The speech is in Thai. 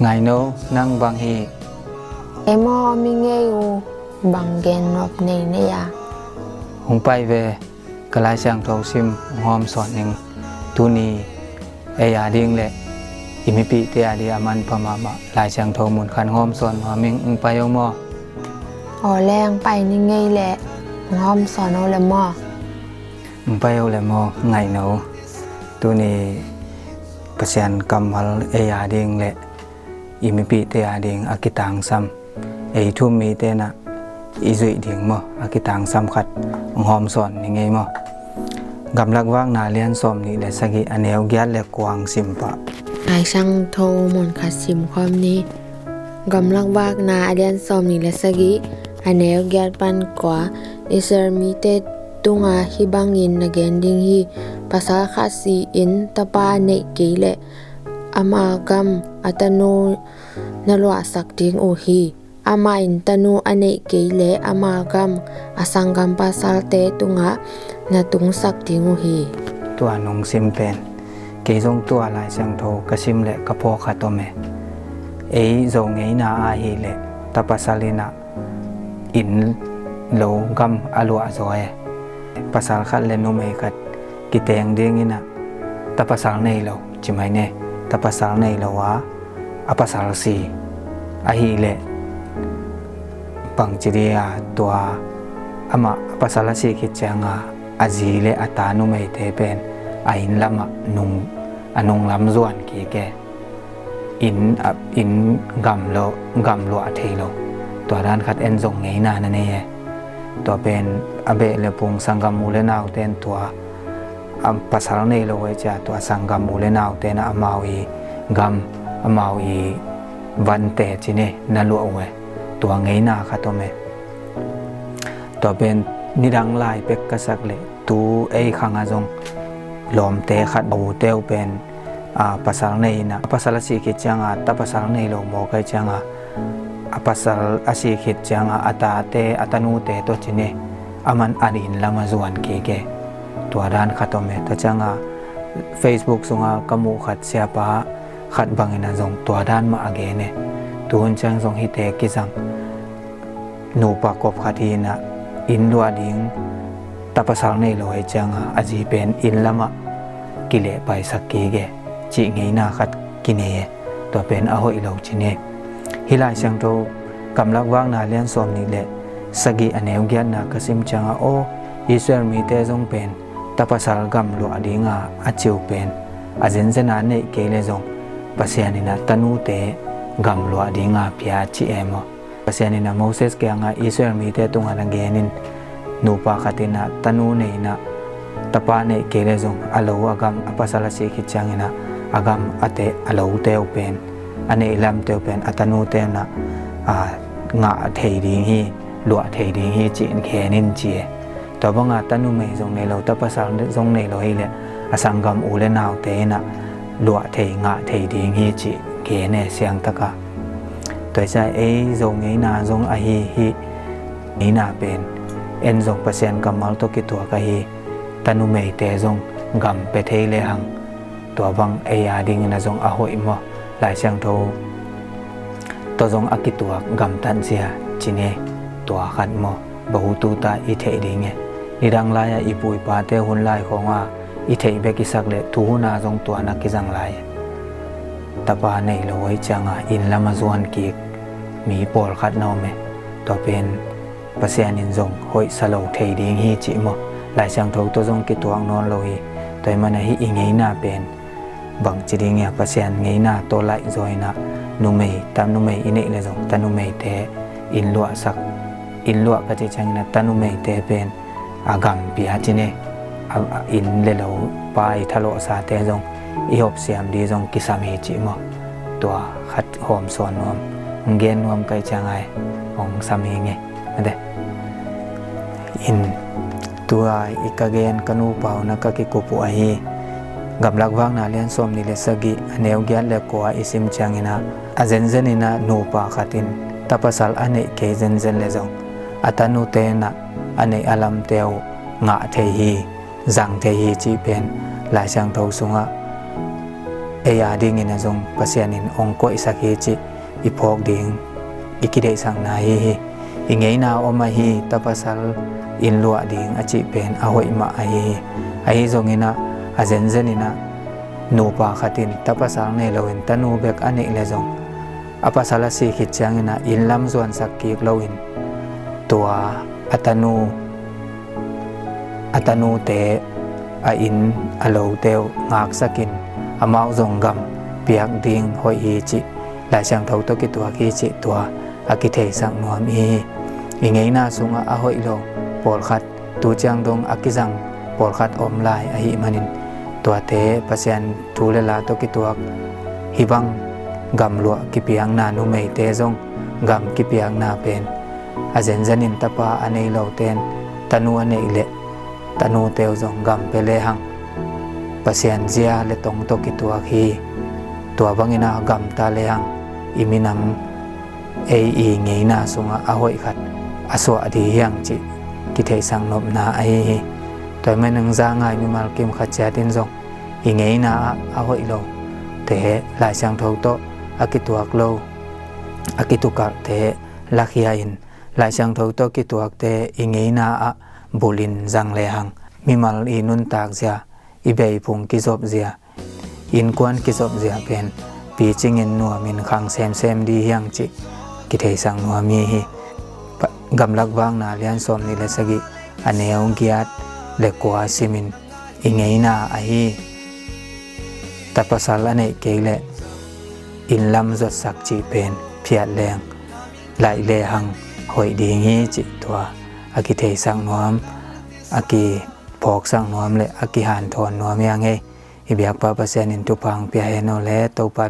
ngày nấu năng bằng hi em mò mi nghe u bằng gen nộp này nè à hùng bay về cái lái sang thầu sim hôm sọn những tu ni ai điên lệ imi pi te adi aman pama ma lái sang thầu muốn khăn hôm sọn mà mình hùng bay ông mò อ๋อแรงไปนี่ไงแหละห้อมสอนเอาละหม้อ hùng bay ông lệ mò ngày nấu tu ni persen kamal ai điên lệ imi pi te adi akitang sam ai thu mi te na izui điên mò akitang sam khát hôm sọn những ngày mò gam lak wang na lian som ni le sagi aneu gyat le kwang simpa หลายช่างโทรหมุนคัดซิมความนี้กำลังวากนาอเดียนซอมนี่และสกิอันแนวแกนปันกว่าอิสร์มีเตตุงาฮิบังอินนแกนดิงฮีภาษาคาซีอินตะปาเนเกเลอามากรรมอัตโนนลวสักดิงโอฮีอามาอินตโนอเนเกเลอามากรรมอสังกัมภาษาเตตุงานาตุงสักดิงโอฮี ตัวนงซิมเป็นเกยงตัวลายสังโทกซิมเลกะพอคาโตเมเอซงเงนาอาฮีเลตะปัสลินะอินโลกัมอลัวซอยภาษาคัดเลนโนเมคัดกิเตงเดียงินะตะปัสลในโลจิไหมเนตะปัสลในโลวะอปัสลสีอาฮีเลปังจิเดียตัวอามาภาษาละสีคิดจังอาจีเลอตานุเมเตเป็นอินลำนุงอนงลำส่วนกี่แกอินกำโลอเทโลตัวด้านคัดเอ็นส่งไงนานั่นเองตัวเป็นอเบเลปุงสังกัมมูเลนาวเตนตัวภาษาในโลเวจาตัวสังกัมมูเลนาวเตนอามาวีกัมอามาวีวันเตจิเนนั่นลัวเวตัวไงนาคัดตัวเมตัวเป็นนิดังลายเป็กกษักเลตูไอขังอาจงลอมเตขัดบูเตวเป็นภาษาในนะภาษาละสีคิดจังแต่ภาษาในโลกบอกให้จังภาษาละสีคิดจังอัตาเตอัตนูเตตัวจีเนอามันอดินละมาจวนเกตัวด้านขัดตัวเมแต่จังFacebook ส่งกมูขัดเสียปะขัดบางอินาจงตัวด้านมาอเกเนตัวจังส่งฮิเตกิจังหนูปากบขัดทีนะอินดัวดิ้งแต่ภาษาในโลกจังอาจีเป็นอินละมากิเลไปสักกีเกจีไงนาคัดกินเอตัวเป็นอโหอิโลจิเนฮิลายเชียงโตกำลังว่างนาเลียนสมนี่แหละสกีอเนวเกียนนากสิมจังโออิสราเอลมีเตจงเป็นแต่ภาษากำลัวดิ้งอาจิวเป็นอาเจนเซนานเนเกเลจงภาษานี่นะตนูเตกำลัวดิ้งพิอาจิเอมภาษานี่นะโมเสสเกียงอิสราเอลมีเตตุงอันเกนินนูปาคตินะตนูเนนะตปาเนเกเลจงอโลอากำภาษาละสีคิดจังนะอากำอเตอโลเตวเป็นอันนี้ลำเตวเป็นอัตโนเตวนะงาเทดีฮีลัวเทดีฮีจีนแค่นินจีตัวบางตนุเมย์ทรงในเราตับภาษาทรงในเราให้เลยอสังกัมอุเลนาวเตนะลัวเทงาเทดีฮีจีแค่เนี่ยเสียงตะกะตัวใจทรงนี้นาทรงอฮีฮีนี้นาเป็นเอ็นทรงเปอร์เซ็นต์กัมมัลตกิตัวกะฮีตนุเมย์เตทรงกัมเปเทเลหังตัวบางดิ้งนะทรงอโหอิมหลายเชียงโตตัวทรงอากิตัวกำตันเสียจีเนตัวขัดมอบหูตูตาอิเทดิ้งเงนิดังลายอีปุยปาเตหุนลายของอิเทเบกิสักเลทูนาทรงตัวนักกิจังลายตะปาในโลยจังอินละมาจวนกีกมีปอลขัดนอมเมตัวเป็นภาษานินทรงหอยสโลเทดิ้งฮีจิมหลายเชียงโตตัวทรงกิตัวงนอนโลยตัวมันให้อิงไงน่าเป็นบางจีดิ่งภาษาไงน่าตัวไหลจอยนะนุเมย์ตามนุเมย์อินเอเลจงตานุเมย์เตอินลัวสักอินลัวก็จะจังนะตานุเมย์เตเป็นอากำปีอาจิเนอินเลโลไปทะเลสาเตจงอีหอบเสียมดีจงกิสามีจิมตัวขัดหอมสวนนวมเกนนวมไกจังไงของสามีไงนั่นเองอินตัวอีกเกนกันูเปล่านักกิกุปุอาฮีกับลักว่างนาเลียนสมนิเลสกิเนวเกียนเลกัวอิซิมจังอินะอาเจนเจนินะนูปาขัดินตับสัลอันเนเกเจนเจนเลจงอัตนูเตนะอันเนอลัมเตวงะเทฮีจังเทฮีจีเป็นหลายช่างเทาสุงะ eya ding in azong pasian in ongko isaki chi ipok ding ikide sang na hi ingei na oma hi tapasal in lua ding achi pen ahoi ma ai zong ina azen zenina nupa khatin tapasal ne loin tanu bek ani le zong apasala si khit changina in lam zon sakki loin tua atanu te a in alo teo ngak sakin amau zong gam piak ding hoi hi chi lai sang thau to ki tua ki chi tua aki thei sang nuam hi ingei na sunga a hoi lo por khat tu chang dong akizang por khat om lai a hi manin tua te pasian thu le la to ki tua hibang gam lo ki piang na nu mei te zong gam ki piang na pen azen zanin tapa anei lo ten tanu anei le tanu teo zong gam pele hang pasian zia le tong to ki tua hi tua bangina gam ta le hang iminam ei ngei na sunga a hoi khat aso adi hiang chi ki thei sang nop na ai toy men nang za ngai mi mal kim khat cha tin zong i ngei na a hoi lo te lai sang thau to akituak lo akitukak te lakhia in lai sang thau to ki tuak te i ngei na a bulin zang le hang mi mal i nun tak zia i bei phung ki zop zia in kwan ki zop zia pen pi chingin nuwa min khang sem di hiang chi ki thei sang nuwa mi hi gamlak wang na lian som ni le sagi aneong giat le kwa simin ingei na a hi tapasal ane keile in lam zot sak chi pen phiat leng lai le hang hoi ding hi chi tua aki thei sang nuam aki phok sang nuam le aki han thon nuam yang he ibyak pa pasen in tu pang pia he no le to pa